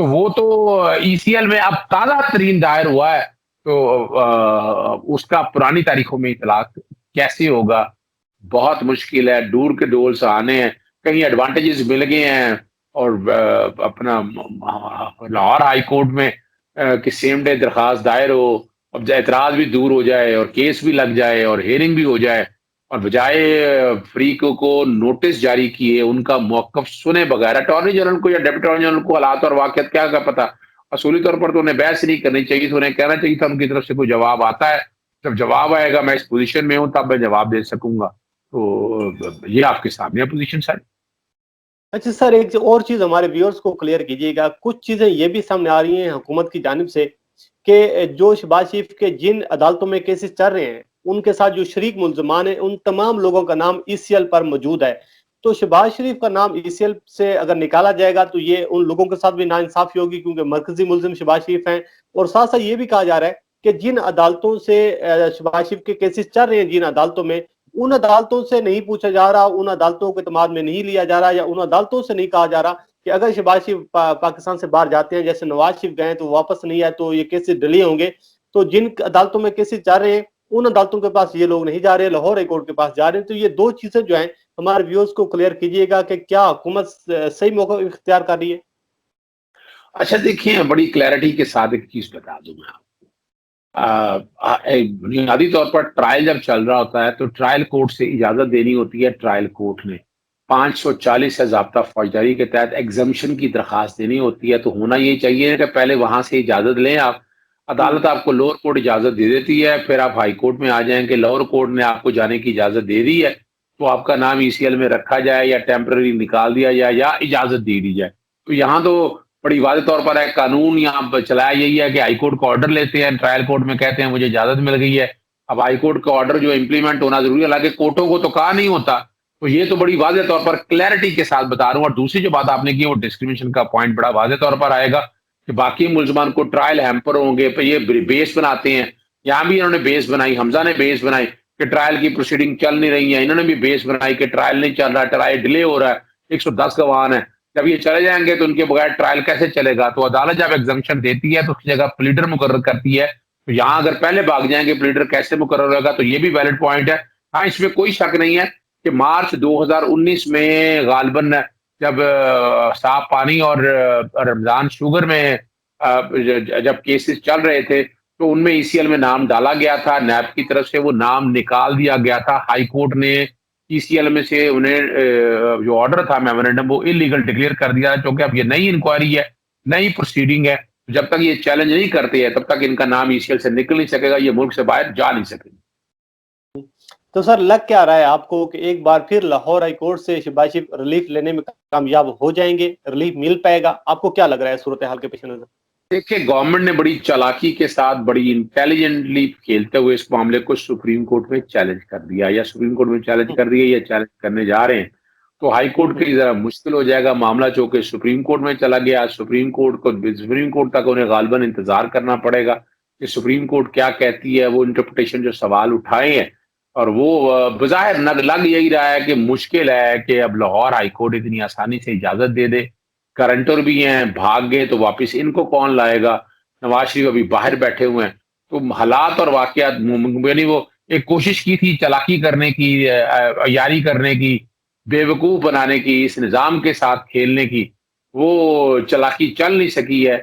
تو وہ تو ای سی ایل میں اب تازہ ترین دائر ہوا ہے، تو اس کا پرانی تاریخوں میں اطلاق کیسے ہوگا؟ بہت مشکل ہے، دور کے ڈول سے آنے ہیں، کہیں ایڈوانٹیجز مل گئے ہیں، اور اپنا لاہور ہائی کورٹ میں کہ سیم ڈے درخواست دائر ہو، اب اعتراض بھی دور ہو جائے اور کیس بھی لگ جائے اور ہیئرنگ بھی ہو جائے، اور بجائے فریقوں کو نوٹس جاری کیے ان کا موقف سنے بغیر، اٹارنی جنرل کو یا ڈپٹی اٹارنی جنرل کو حالات اور واقعات کیا پتا، اصولی طور پر تو انہیں بحث نہیں کرنی چاہیے تھی، انہیں کہنا چاہیے تھا ان کی طرف سے کوئی جواب آتا ہے، جب جواب آئے گا میں اس پوزیشن میں ہوں تب میں جواب دے سکوں گا. تو یہ آپ کے سامنے پوزیشن سر. اچھا سر، ایک اور چیز ہمارے ویورز کو کلیئر کیجیے گا، کچھ چیزیں یہ بھی سامنے آ رہی ہیں حکومت کی جانب سے کہ جو شہباز شریف کے جن عدالتوں میں کیسز چل رہے ہیں ان کے ساتھ جو شریک ملزمان ہیں ان تمام لوگوں کا نام ای سی ایل پر موجود ہے. تو شہباز شریف کا نام ای سی ایل سے اگر نکالا جائے گا تو یہ ان لوگوں کے ساتھ بھی ناانصافی ہوگی کیونکہ مرکزی ملزم شہباز شریف ہیں، اور ساتھ ساتھ یہ بھی کہا جا رہا ہے کہ جن عدالتوں سے شہباز شریف کے کیسز چل رہے ہیں جن عدالتوں میں، ان عدالتوں سے نہیں پوچھا جا رہا، ان عدالتوں کے اعتماد میں نہیں لیا جا رہا، یا ان عدالتوں سے نہیں کہا جا رہا کہ اگر شہباز شریف پاکستان سے باہر جاتے ہیں، جیسے نواز شریف گئے تو واپس نہیں آئے تو یہ کیسز ڈیلے ہوں گے. تو جن عدالتوں میں کیسز چل رہے ہیں ان عدالتوں کے پاس یہ لوگ نہیں جا رہے، لاہور ہائی کورٹ کے پاس جا رہے ہیں. تو یہ دو چیزیں جو ہیں ہمارے ویورز کو کلیئر کیجیے گا کہ کیا حکومت صحیح موقع اختیار کر رہی ہے؟ اچھا دیکھیں، بڑی کلیئرٹی کے ساتھ ایک چیز بتا دوں میں آپ. بنیادی طور پر ٹرائل جب چل رہا ہوتا ہے تو ٹرائل کورٹ سے اجازت دینی ہوتی ہے، ٹرائل کورٹ نے 540 سے ضابطہ فوجداری کے تحت ایگزمپشن کی درخواست دینی ہوتی ہے. تو ہونا یہ چاہیے کہ پہلے وہاں سے اجازت لیں آپ، عدالت آپ کو لوور کورٹ اجازت دے دیتی ہے، پھر آپ ہائی کورٹ میں آ جائیں کہ لوور کورٹ نے آپ کو جانے کی اجازت دے دی ہے، تو آپ کا نام ای سی ایل میں رکھا جائے یا ٹیمپرری نکال دیا جائے یا اجازت دے دی جائے. تو یہاں تو بڑی واضح طور پر ہے، قانون یہاں چلایا یہی ہے کہ ہائی کورٹ کا آرڈر لیتے ہیں، ٹرائل کورٹ میں کہتے ہیں مجھے اجازت مل گئی ہے. اب ہائی کورٹ کا آرڈر جو امپلیمنٹ ہونا ضروری ہے، حالانکہ کورٹوں کو تو کہا نہیں ہوتا. تو یہ تو بڑی واضح طور پر کلیئرٹی کے ساتھ بتا رہا ہوں. اور دوسری جو بات آپ نے کی وہ ڈسکریمنیشن کا پوائنٹ بڑا واضح طور پر آئے گا کہ باقی ملزمان کو ٹرائل ہیمپر ہوں گے، پہ یہ بیس بناتے ہیں. یہاں بھی انہوں نے بیس بنائی، حمزہ نے بیس بنائی کہ ٹرائل کی پروسیڈنگ چل نہیں رہی ہے، انہوں نے بھی بیس بنائی کہ ٹرائل نہیں چل رہا، ٹرائل ڈیلے ہو رہا ہے، 110 گواہ ہیں. جب یہ چلے جائیں گے تو ان کے بغیر ٹرائل کیسے چلے گا؟ تو عدالت جب ایگزمپشن دیتی ہے تو اس کی جگہ پلیڈر مقرر کرتی ہے. تو یہاں اگر پہلے بھاگ جائیں گے پلیڈر کیسے مقرر ہوگا؟ تو یہ بھی ویلڈ پوائنٹ ہے. ہاں، اس میں کوئی شک نہیں ہے کہ مارچ 2019 میں غالباً جب صاف پانی اور رمضان شوگر میں جب کیسز چل رہے تھے تو ان میں ای سی ایل میں نام ڈالا گیا تھا، نیب کی طرف سے وہ نام نکال دیا گیا تھا. ہائی کورٹ نے ای سی ایل میں سے انہیں جو آرڈر تھا میمورینڈم وہ انلیگل ڈکلیئر کر دیا، کیونکہ اب یہ نئی انکوائری ہے، نئی پروسیڈنگ ہے. جب تک یہ چیلنج نہیں کرتے ہیں تب تک ان کا نام ای سی ایل سے نکل نہیں سکے گا، یہ ملک سے باہر جا نہیں سکے گا. تو سر لگ کیا رہا ہے آپ کو کہ ایک بار پھر لاہور ہائی کورٹ سے شہباز شریف ریلیف لینے میں کامیاب ہو جائیں گے، ریلیف مل پائے گا؟ آپ کو کیا لگ رہا ہے صورتحال کے پیش نظر؟ دیکھیں، گورنمنٹ نے بڑی چالاکی کے ساتھ بڑی انٹیلیجنٹلی کھیلتے ہوئے اس معاملے کو سپریم کورٹ میں چیلنج کر دیا، یا سپریم کورٹ میں چیلنج کر دیا یا چیلنج کرنے جا رہے ہیں. تو ہائی کورٹ کے لیے ذرا مشکل ہو جائے گا معاملہ، چونکہ سپریم کورٹ میں چلا گیا. سپریم کورٹ تک انہیں غالباً انتظار کرنا پڑے گا کہ سپریم کورٹ کیا کہتی ہے. وہ انٹرپریٹیشن جو سوال اٹھائے ہیں اور وہ بظاہر لگ یہی رہا ہے کہ مشکل ہے کہ اب لاہور ہائی کورٹ اتنی آسانی سے اجازت دے دے. کرنٹر بھی ہیں، بھاگ گئے تو واپس ان کو کون لائے گا؟ نواز شریف ابھی باہر بیٹھے ہوئے ہیں. تو حالات اور واقعات، یعنی وہ ایک کوشش کی تھی چالاکی کرنے کی، عیاری کرنے کی، بے وقوف بنانے کی، اس نظام کے ساتھ کھیلنے کی، وہ چالاکی چل نہیں سکی ہے.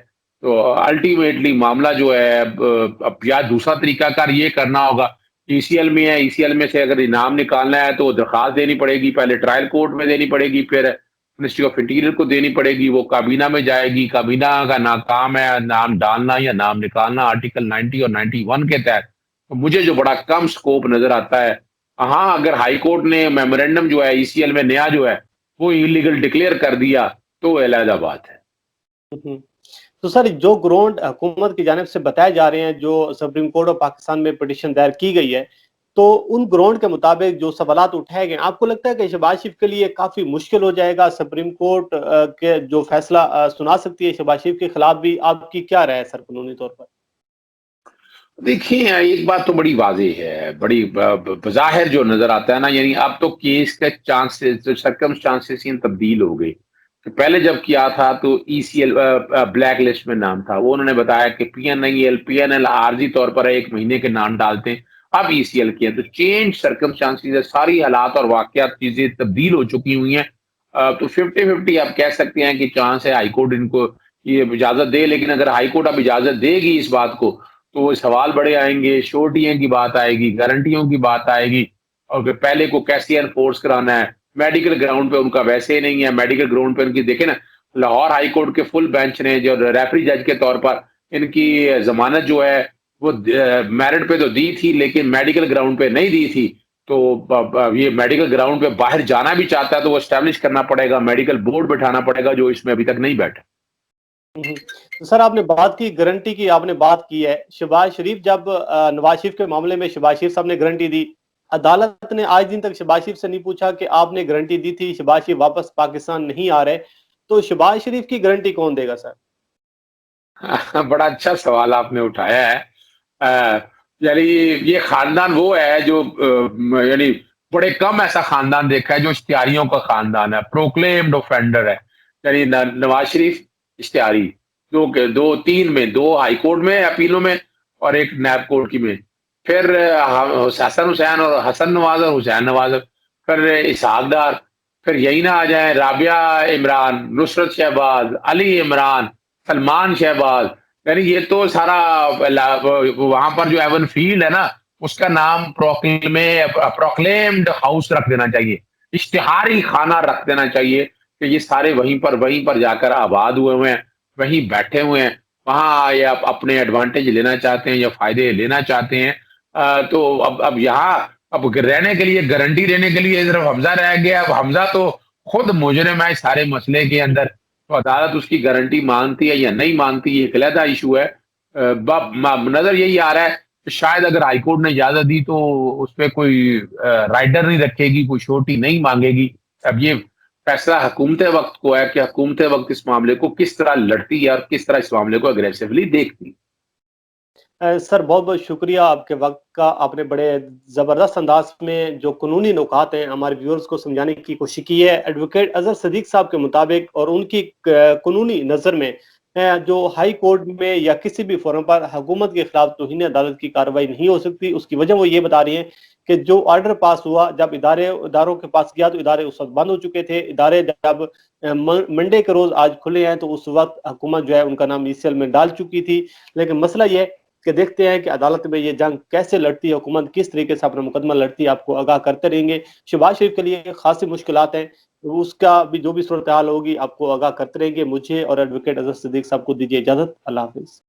تو الٹیمیٹلی معاملہ جو ہے اب یا دوسرا طریقہ کار یہ کرنا ہوگا، ای سی ایل میں ہے، ای سی ایل میں سے اگر انعام نکالنا ہے تو درخواست دینی پڑے گی، پہلے ٹرائل کورٹ میں دینی پڑے گی، پھر منسٹری آف انٹیریئر کو دینی پڑے گی، وہ کابینہ میں جائے گی. کابینہ کا کام ہے نام ڈالنا یا نام نکالنا آرٹیکل 90 اور 91 کے تحت. تو مجھے جو بڑا کم سکوپ نظر آتا ہے، ہاں اگر ہائی کورٹ نے میمورینڈم جو ہے ای سی ایل میں نیا جو ہے وہ انلیگل ڈکلیئر کر دیا تو علیحدہ بات ہے. تو سر جو گراؤنڈ حکومت کی جانب سے بتائے جا رہے ہیں، جو سپریم کورٹ آف پاکستان میں پٹیشن دائر کی گئی ہے، تو ان گراؤنڈ کے مطابق جو سوالات اٹھائے گئے، آپ کو لگتا ہے کہ شہباز شریف کے لیے کافی مشکل ہو جائے گا؟ سپریم کورٹ کے جو فیصلہ سنا سکتی ہے شہباز شریف کے خلاف بھی؟ آپ کی کیا رائے ہے سر قانونی طور پر؟ دیکھیں، ایک بات تو بڑی واضح ہے، بڑی بظاہر جو نظر آتا ہے نا، یعنی اب تو کیس کے چانسز، سرکمسٹانسز ہی تبدیل ہو گئے. پہلے جب کیا تھا تو ای سی ایل بلیک لسٹ میں نام تھا، وہ انہوں نے بتایا کہ پی این ایل عارضی طور پر 1 مہینے کے نام ڈالتے ہیں، اب ای سی ایل کیا تو چینج سرکمسٹانسز ہے، ساری حالات اور واقعات چیزیں تبدیل ہو چکی ہوئی ہیں۔ تو 50-50 آپ کہہ سکتے ہیں کہ چانس ہے ہائی کورٹ ان کو یہ اجازت دے، لیکن اگر ہائی کورٹ اب اجازت دے گی اس بات کو تو وہ سوال بڑے آئیں گے، شورٹیوں کی بات آئے گی، گارنٹیوں کی بات آئے گی، اور پھر پہلے کو کیسے انفورس کرانا ہے۔ میڈیکل گراؤنڈ پہ ان کا ویسے ہی نہیں ہے، میڈیکل گراؤنڈ پہ ان کی دیکھیں نا، لاہور ہائی کورٹ کے فل بینچ نے جو ریفری جج کے طور پر ان کی ضمانت جو ہے وہ میرٹ پہ تو دی تھی لیکن میڈیکل گراؤنڈ پہ نہیں دی تھی، تو یہ میڈیکل گراؤنڈ پہ باہر جانا بھی چاہتا ہے تو وہ اسٹیبلش کرنا پڑے گا، میڈیکل بورڈ بٹھانا پڑے گا، جو اس میں ابھی تک نہیں بیٹھا۔ تو سر آپ نے بات کی گارنٹی کی، آپ نے بات کی ہے شہباز شریف جب نواز شریف کے معاملے میں شہباز شریف صاحب نے گارنٹی دی، عدالت نے آج دن تک شہباز شریف سے نہیں پوچھا کہ آپ نے گارنٹی دی تھی شہباز شریف واپس پاکستان نہیں آ رہے، تو شہباز شریف کی گارنٹی کون دے گا سر؟ بڑا اچھا سوال آپ نے اٹھایا ہے۔ یعنی یہ خاندان وہ ہے جو یعنی بڑے کم ایسا خاندان دیکھا ہے جو اشتہاریوں کا خاندان ہے، پروکلیمڈ اوفینڈر ہے۔ یعنی نواز شریف اشتہاری، دو تین میں، 2 ہائی کورٹ میں اپیلوں میں اور 1 نیب کورٹ کی میں، پھر حسن حسین اور حسن نواز اور حسین نواز، پھر اسحاق ڈار، پھر یہی نہ آ جائیں رابعہ عمران، نصرت شہباز، علی عمران، سلمان شہباز۔ یعنی یہ تو سارا وہاں پر جو ایون فیلڈ ہے نا اس کا نام پروکلیمڈ ہاؤس رکھ دینا چاہیے، اشتہاری خانہ رکھ دینا چاہیے کہ یہ سارے وہیں پر جا کر آباد ہوئے ہیں، وہیں بیٹھے ہوئے ہیں، وہاں یہ اپنے ایڈوانٹیج لینا چاہتے ہیں یا فائدے لینا چاہتے ہیں۔ تو اب یہاں اب رہنے کے لیے، گارنٹی دینے کے لیے صرف حمزہ رہ گیا۔ اب حمزہ تو خود مجرم ہے اس سارے مسئلے کے اندر، تو عدالت اس کی گارنٹی مانتی ہے یا نہیں مانتی یہ ایک علیحدہ ایشو ہے۔ نظر یہی آ رہا ہے کہ شاید اگر ہائی کورٹ نے اجازت دی تو اس پہ کوئی رائڈر نہیں رکھے گی، کوئی شورٹی نہیں مانگے گی۔ اب یہ فیصلہ حکومت وقت کو ہے کہ حکومت وقت اس معاملے کو کس طرح لڑتی ہے اور کس طرح اس معاملے کو اگریسیولی دیکھتی ہے۔ سر بہت بہت شکریہ آپ کے وقت کا، آپ نے بڑے زبردست انداز میں جو قانونی نکات ہیں ہمارے ویورز کو سمجھانے کی کوشش کی ہے۔ ایڈوکیٹ اظہر صدیق صاحب کے مطابق اور ان کی قانونی نظر میں جو ہائی کورٹ میں یا کسی بھی فورم پر حکومت کے خلاف توہین عدالت کی کارروائی نہیں ہو سکتی۔ اس کی وجہ وہ یہ بتا رہی ہیں کہ جو آرڈر پاس ہوا، جب اداروں کے پاس گیا تو ادارے اس وقت بند ہو چکے تھے، ادارے جب منڈے کے روز آج کھلے ہیں تو اس وقت حکومت جو ہے ان کا نام ای سی ایل میں ڈال چکی تھی۔ لیکن مسئلہ یہ ہے کہ دیکھتے ہیں کہ عدالت میں یہ جنگ کیسے لڑتی ہے، حکومت کس طریقے سے اپنا مقدمہ لڑتی ہے، آپ کو آگاہ کرتے رہیں گے۔ شہباز شریف کے لیے خاصی مشکلات ہیں، اس کا بھی جو بھی صورتحال ہوگی آپ کو آگاہ کرتے رہیں گے۔ مجھے اور ایڈوکیٹ اظہر صدیق صاحب کو دیجیے اجازت، اللہ حافظ۔